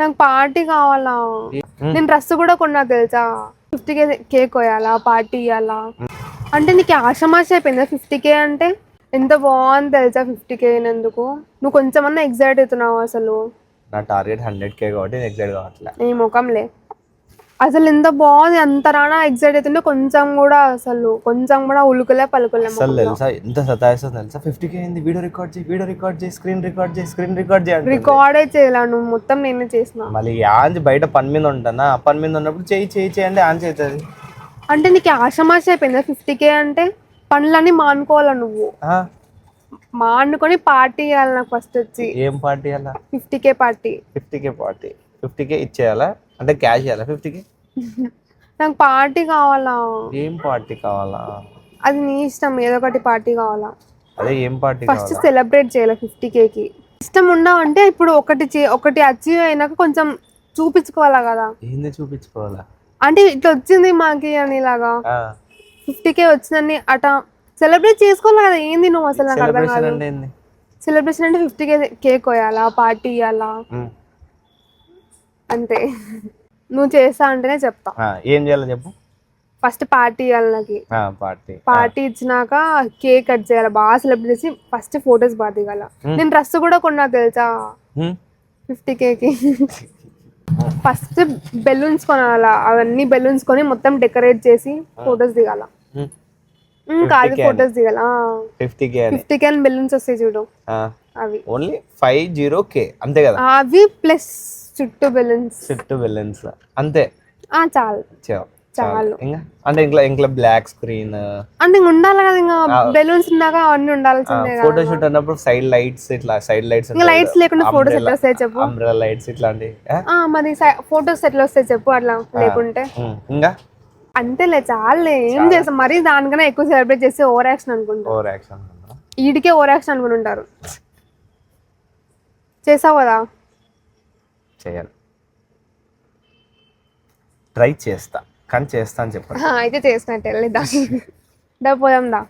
నాకు పార్టీ కావాలా. నేను డ్రెస్ కూడా కొన్నా తెలుసా. 50K కేక్ కోయాలా, పార్టీ ఇవ్వాలా అంటే నీకు ఆశమాష అయిపోయిందా? 50K అంటే ఎంత బాగుంది తెలుసా. 50K అయినందుకు నువ్వు కొంచెమన్నా ఎగ్జైట్ అవుతున్నావు అసలు. నా టార్గెట్ 100K కాబట్టి ఎగ్జైట్ కావట్లే. నీ ముఖంలే. అసలు ఎంత బాగుంది, అంత రానా ఎగ్జైట్ అవుతుండే. కొంచెం కూడా ఉలుకులే పలుకులే. అసలు తెలుసా ఎంత సతాయిస్తుంది తెలుసా. 50K అయింది, వీడియో రికార్డ్ చేయి, స్క్రీన్ రికార్డ్ చేయి. రికార్డే చేయాల, నువ్వు మొత్తం నేనే చేసిన. మళ్ళీ ఆంచి బయట పని మీద ఉంటానా, పని మీద ఉన్నప్పుడు చేయి అంటే ఆంచి అవుతుంది. అంటే నీకు ఆశమాష అయిపోయిందా? 50K అంటే పనులన్నీ మానుకోవాలా నువ్వు. మానుకొని పార్టీ ఇవ్వాలి నాకు ఫస్ట్ వచ్చి. ఏం పార్టీ అలా? 50K party. 50K ఇచ్చేయాలా అంటే క్యాష్ ఇవ్వాలా 50K? నాకు పార్టీ కావాలా. ఏం పార్టీ కావాలా? అది నీ ఇష్టం, ఏదో ఒకటి పార్టీ కావాలా. అదే ఏం పార్టీ? ఫస్ట్ సెలబ్రేట్ చేయాలి 50Kకి. ఇష్టం ఉండవంటే ఇప్పుడు ఒకటి అచీవ్ అయినాక కొంచెం చూపించుకోవాలా కదా. ఏంది చూపించుకోవాలా అంటే ఇట్లా వచ్చింది మాకి అని ఇలాగా 50K వచ్చిందని అట సెలబ్రేట్ చేసుకోవాలి కదా. ఏంది నువ్వు అసలు? నాకు అర్థం కాదు. సెలబ్రేషన్ అంటే 50K కేక్ కోయాలా, పార్టీ ఇవ్వాలా అంతే. నువ్వు చేస్తా అంటేనే చెప్తా. ఏం చేయాలో చెప్పు. ఫస్ట్ పార్టీ ఇవ్వాలి నాకు. పార్టీ ఇచ్చినాక కేక్ కట్ చేయాలి, బాగా సెలబ్రేట్ చేసి ఫస్ట్ ఫొటోస్ బాగా దిగాల. నేను డ్రెస్ కూడా కొన్నా తెలుసా 50Kకి. ఫస్ట్ బెలూన్స్ కొనాలా, అవన్నీ బెలూన్స్ కొని మొత్తం డెకరేట్ చేసి ఫొటోస్ దిగాల. కాదు ఫొటోస్ దిగాల. 50K అని బెలూన్స్ వస్తాయి చూడు, అవి ఓన్లీ 50K అంతే కదా. అవి ప్లస్ చుట్టూ బెలూన్స్ అంతే. చాలు ఇంకా అంటే ఇంకా బ్లాక్ స్క్రీన్ అంటే ఉండాలి కదా. ఇంకా బెలూన్స్ ఉన్నాక అవన్నీ ఉండాల్సిందే. ఫోటో షూట్ అన్నప్పుడు సైడ్ లైట్స్ ఇంకా లైట్స్ లేకుండా ఫోటోస్ ఎట్లా వస్తాయి చెప్పు. అంబ్రెల్లా లైట్స్ ఇట్లాంటి. మరి ఫోటోస్ ఎట్లా వస్తాయి చెప్పు అట్లా లేకుంటే. ఇంకా అంతేలే, చాలే. ఏం చేస్తాం మరి, దానికన్నా ఎక్కువ సెలబ్రేట్ చేస్తే ఓవర్ యాక్షన్ అనుకుంటారు. ఈడికే ఓవర్ యాక్షన్ అనుకుని ఉంటారు. చేసావు కదా. చేయాలి, ట్రై చేస్తా కానీ చేస్తా అని చెప్పాను. అయితే చేసినట్టే. దా పోదాం దా.